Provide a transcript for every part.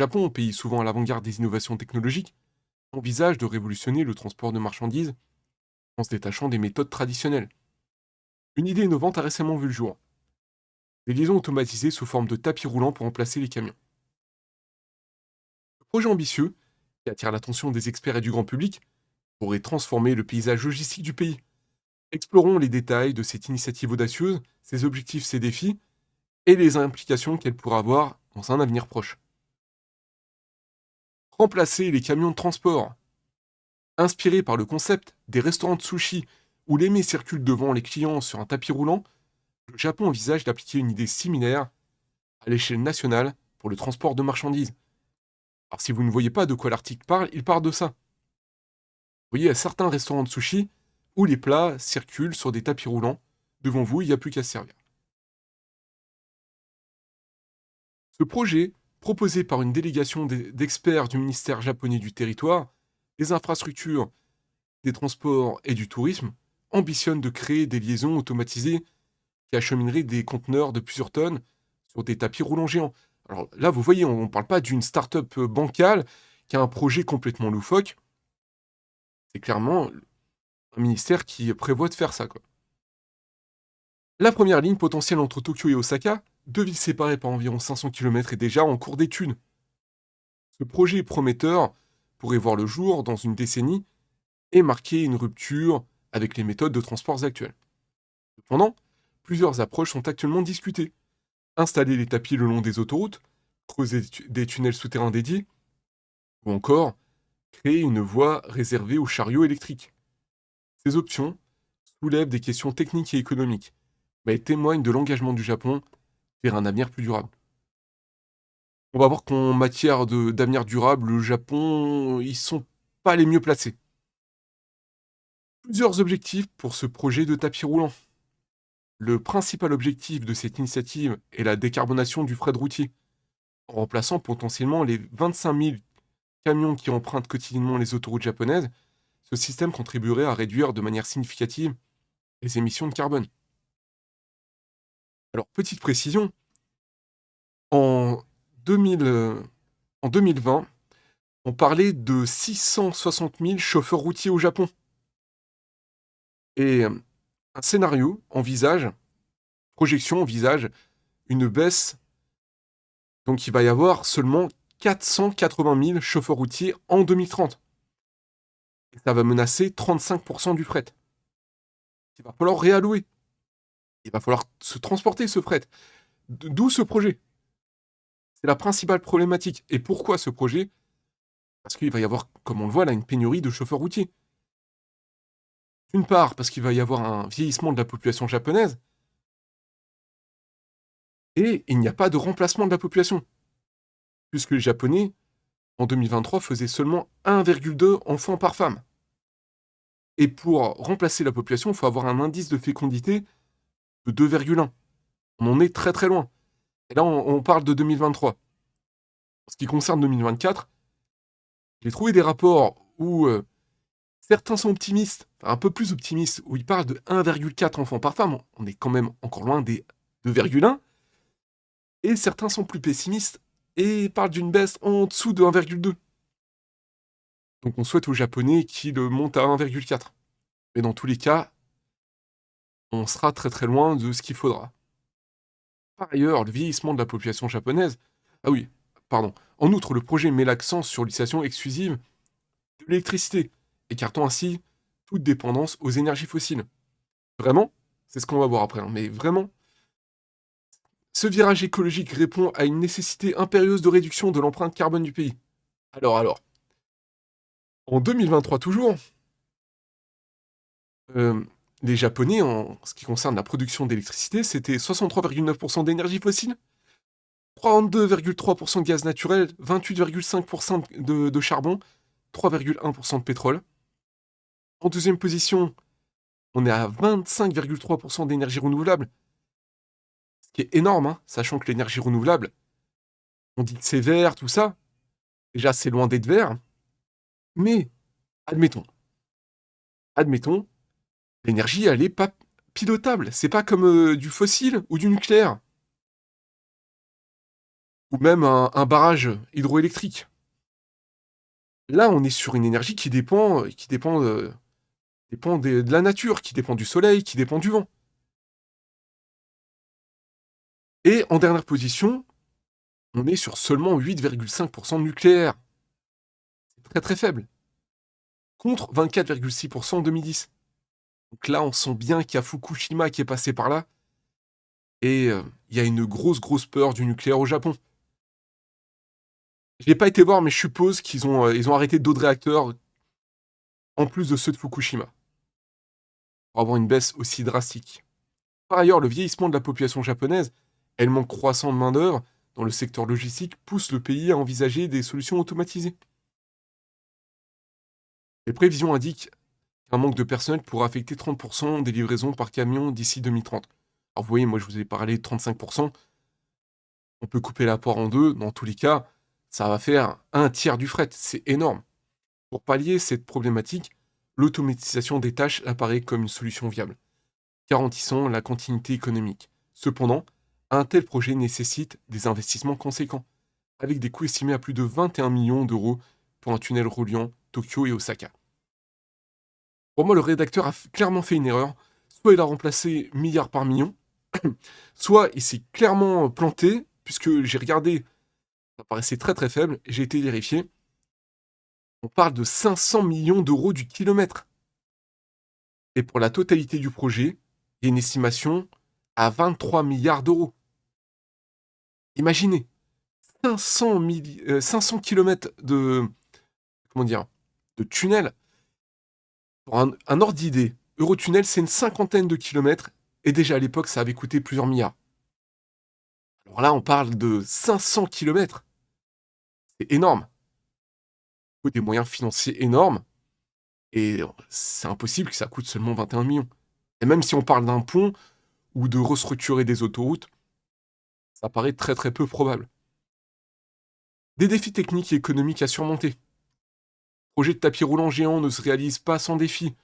Le Japon, pays souvent à l'avant-garde des innovations technologiques, envisage de révolutionner le transport de marchandises en se détachant des méthodes traditionnelles. Une idée innovante a récemment vu le jour. Des liaisons automatisées sous forme de tapis roulants pour remplacer les camions. Le projet ambitieux, qui attire l'attention des experts et du grand public, pourrait transformer le paysage logistique du pays. Explorons les détails de cette initiative audacieuse, ses objectifs, ses défis, et les implications qu'elle pourra avoir dans un avenir proche. Remplacer les camions de transport. Inspiré par le concept des restaurants de sushi où les mets circulent devant les clients sur un tapis roulant, le Japon envisage d'appliquer une idée similaire à l'échelle nationale pour le transport de marchandises. Alors si vous ne voyez pas de quoi l'article parle, il parle de ça. Vous voyez, il y a certains restaurants de sushi où les plats circulent sur des tapis roulants. Devant vous, il n'y a plus qu'à se servir. Ce projet, proposé par une délégation d'experts du ministère japonais du territoire, des infrastructures, des transports et du tourisme, ambitionne de créer des liaisons automatisées qui achemineraient des conteneurs de plusieurs tonnes sur des tapis roulants géants. Alors là, vous voyez, on ne parle pas d'une start-up bancale qui a un projet complètement loufoque. C'est clairement un ministère qui prévoit de faire ça, quoi. La première ligne potentielle entre Tokyo et Osaka, deux villes séparées par environ 500 km, est déjà en cours d'étude. Ce projet prometteur pourrait voir le jour dans une décennie et marquer une rupture avec les méthodes de transports actuelles. Cependant, plusieurs approches sont actuellement discutées. Installer les tapis le long des autoroutes, creuser des tunnels souterrains dédiés, ou encore créer une voie réservée aux chariots électriques. Ces options soulèvent des questions techniques et économiques, mais elles témoignent de l'engagement du Japon vers un avenir plus durable. On va voir qu'en matière d'avenir durable, le Japon, ils sont pas les mieux placés. Plusieurs objectifs pour ce projet de tapis roulant. Le principal objectif de cette initiative est la décarbonation du fret routier, en remplaçant potentiellement les 25 000 camions qui empruntent quotidiennement les autoroutes japonaises. Ce système contribuerait à réduire de manière significative les émissions de carbone. Alors, petite précision, en, 2000, en 2020, on parlait de 660 000 chauffeurs routiers au Japon. Et un scénario envisage, projection envisage une baisse. Donc il va y avoir seulement 480 000 chauffeurs routiers en 2030. Et ça va menacer 35% du fret. Il va falloir réallouer. Il va falloir se transporter ce fret. D'où ce projet. C'est la principale problématique. Et pourquoi ce projet? Parce qu'il va y avoir, comme on le voit là, une pénurie de chauffeurs routiers. D'une part, parce qu'il va y avoir un vieillissement de la population japonaise, et il n'y a pas de remplacement de la population, puisque les Japonais, en 2023, faisaient seulement 1,2 enfants par femme. Et pour remplacer la population, il faut avoir un indice de fécondité de 2,1. On en est très très loin. Et là, on parle de 2023. En ce qui concerne 2024, j'ai trouvé des rapports où certains sont optimistes, enfin, un peu plus optimistes, où ils parlent de 1,4 enfants par femme. On est quand même encore loin des 2,1. Et certains sont plus pessimistes et parlent d'une baisse en dessous de 1,2. Donc on souhaite aux Japonais qu'ils montent à 1,4. Mais dans tous les cas, on sera très très loin de ce qu'il faudra. Par ailleurs, le vieillissement de la population japonaise. Ah oui, pardon. En outre, le projet met l'accent sur l'utilisation exclusive de l'électricité, écartant ainsi toute dépendance aux énergies fossiles. Vraiment, c'est ce qu'on va voir après, hein, mais vraiment, ce virage écologique répond à une nécessité impérieuse de réduction de l'empreinte carbone du pays. Alors, en 2023 toujours, euh, les Japonais, en ce qui concerne la production d'électricité, c'était 63,9% d'énergie fossile, 32,3% de gaz naturel, 28,5% de charbon, 3,1% de pétrole. En deuxième position, on est à 25,3% d'énergie renouvelable, ce qui est énorme, hein, sachant que l'énergie renouvelable, on dit que c'est vert, tout ça. Déjà, c'est loin d'être vert. Mais, admettons, l'énergie, elle est pas pilotable. C'est pas comme du fossile ou du nucléaire. ou même un barrage hydroélectrique. Là, on est sur une énergie qui dépend de la nature, qui dépend du soleil, qui dépend du vent. Et en dernière position, on est sur seulement 8,5% de nucléaire. C'est très très faible. Contre 24,6% en 2010. Donc là, on sent bien qu'il y a Fukushima qui est passé par là. Et il y a une grosse peur du nucléaire au Japon. Je n'ai pas été voir, mais je suppose qu'ils ont arrêté d'autres réacteurs en plus de ceux de Fukushima, pour avoir une baisse aussi drastique. Par ailleurs, le vieillissement de la population japonaise et le manque croissant de main-d'œuvre dans le secteur logistique poussent le pays à envisager des solutions automatisées. Les prévisions indiquent qu'un manque de personnel pourrait affecter 30% des livraisons par camion d'ici 2030. Alors vous voyez, moi je vous ai parlé de 35%, on peut couper l'apport en deux, dans tous les cas, ça va faire un tiers du fret, c'est énorme. Pour pallier cette problématique, l'automatisation des tâches apparaît comme une solution viable, garantissant la continuité économique. Cependant, un tel projet nécessite des investissements conséquents, avec des coûts estimés à plus de 21 millions d'euros pour un tunnel reliant Tokyo et Osaka. Pour moi, le rédacteur a clairement fait une erreur. Soit il a remplacé milliard par million, soit il s'est clairement planté, puisque j'ai regardé, ça paraissait très très faible, et j'ai été vérifié. On parle de 500 millions d'euros du kilomètre. Et pour la totalité du projet, il y a une estimation à 23 milliards d'euros. Imaginez, 500 km comment dire, de tunnel. Pour un ordre d'idée, Eurotunnel, c'est une cinquantaine de kilomètres, et déjà à l'époque, ça avait coûté plusieurs milliards. Alors là, on parle de 500 kilomètres. C'est énorme. Il faut des moyens financiers énormes, et c'est impossible que ça coûte seulement 21 millions. Et même si on parle d'un pont ou de restructurer des autoroutes, ça paraît très très peu probable. Des défis techniques et économiques à surmonter. Le projet de tapis roulant géant ne se réalise pas sans défis.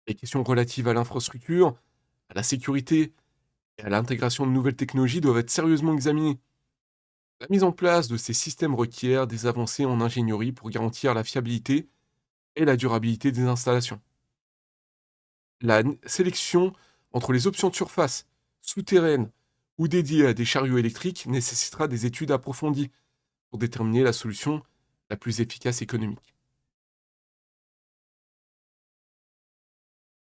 Les questions relatives à l'infrastructure, à la sécurité et à l'intégration de nouvelles technologies doivent être sérieusement examinées. La mise en place de ces systèmes requiert des avancées en ingénierie pour garantir la fiabilité et la durabilité des installations. La sélection entre les options de surface, souterraines ou dédiées à des chariots électriques nécessitera des études approfondies pour déterminer la solution la plus efficace et économique.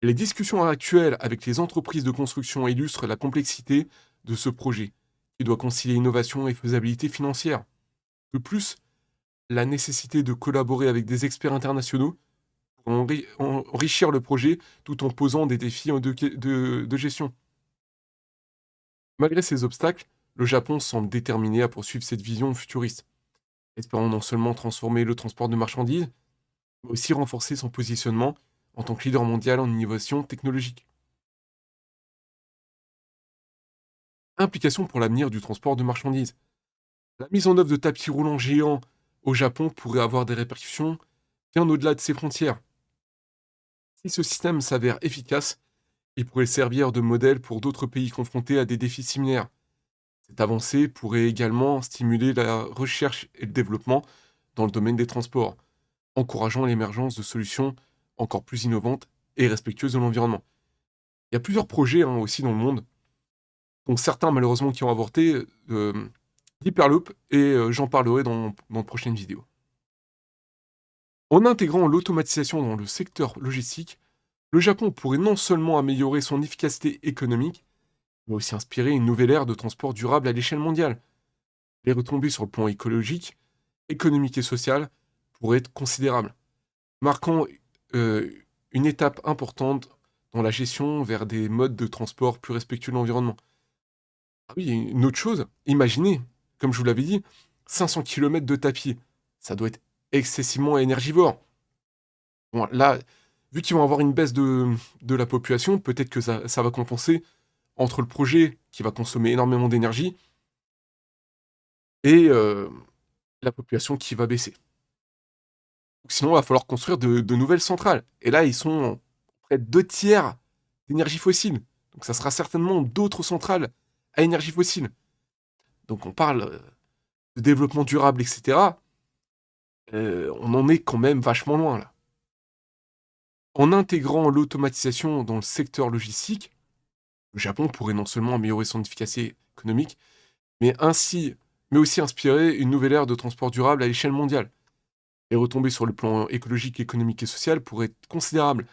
Les discussions actuelles avec les entreprises de construction illustrent la complexité de ce projet, qui doit concilier innovation et faisabilité financière. De plus, la nécessité de collaborer avec des experts internationaux pour enrichir le projet tout en posant des défis de gestion. Malgré ces obstacles, le Japon semble déterminé à poursuivre cette vision futuriste, espérant non seulement transformer le transport de marchandises, mais aussi renforcer son positionnement en tant que leader mondial en innovation technologique. Implication pour l'avenir du transport de marchandises. La mise en œuvre de tapis roulants géants au Japon pourrait avoir des répercussions bien au-delà de ses frontières. Si ce système s'avère efficace, il pourrait servir de modèle pour d'autres pays confrontés à des défis similaires. Cette avancée pourrait également stimuler la recherche et le développement dans le domaine des transports, encourageant l'émergence de solutions encore plus innovantes et respectueuses de l'environnement. Il y a plusieurs projets aussi dans le monde, dont certains malheureusement qui ont avorté, d'Hyperloop, et j'en parlerai dans de prochaines vidéos. En intégrant l'automatisation dans le secteur logistique, le Japon pourrait non seulement améliorer son efficacité économique, mais aussi inspirer une nouvelle ère de transport durable à l'échelle mondiale. Les retombées sur le plan écologique, économique et social pourraient être considérables, marquant euh, une étape importante dans la gestion vers des modes de transport plus respectueux de l'environnement. Ah oui, une autre chose, imaginez, comme je vous l'avais dit, 500 km de tapis, ça doit être excessivement énergivore. Bon, là, vu qu'ils vont avoir une baisse de la population, peut-être que ça va compenser entre le projet qui va consommer énormément d'énergie et la population qui va baisser. Sinon, il va falloir construire de nouvelles centrales. Et là, ils sont près de 2 tiers d'énergie fossile. Donc ça sera certainement d'autres centrales à énergie fossile. Donc on parle de développement durable, etc., on en est quand même vachement loin là. En intégrant l'automatisation dans le secteur logistique, le Japon pourrait non seulement améliorer son efficacité économique, mais aussi inspirer une nouvelle ère de transport durable à l'échelle mondiale. Les retombées sur le plan écologique, économique et social pourraient être considérables,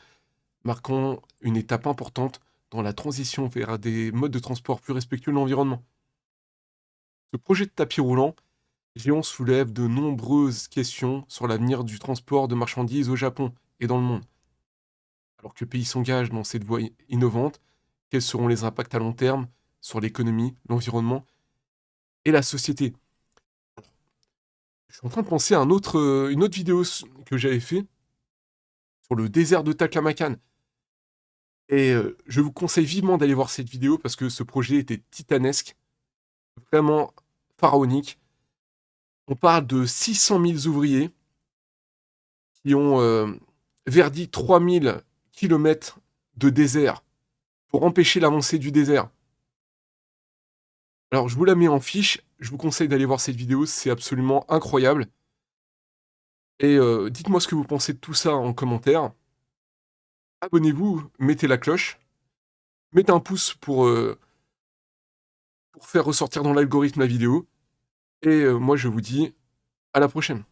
marquant une étape importante dans la transition vers des modes de transport plus respectueux de l'environnement. Ce projet de tapis roulant géant soulève de nombreuses questions sur l'avenir du transport de marchandises au Japon et dans le monde. Alors que le pays s'engage dans cette voie innovante, quels seront les impacts à long terme sur l'économie, l'environnement et la société? Je suis en train de penser à une autre vidéo que j'avais fait sur le désert de Taklamakan. Et je vous conseille vivement d'aller voir cette vidéo parce que ce projet était titanesque, vraiment pharaonique. On parle de 600 000 ouvriers qui ont verdi 3000 kilomètres de désert pour empêcher l'avancée du désert. Alors, je vous la mets en fiche. Je vous conseille d'aller voir cette vidéo. C'est absolument incroyable. Et dites-moi ce que vous pensez de tout ça en commentaire. Abonnez-vous, mettez la cloche. Mettez un pouce pour faire ressortir dans l'algorithme la vidéo. Et moi, je vous dis à la prochaine.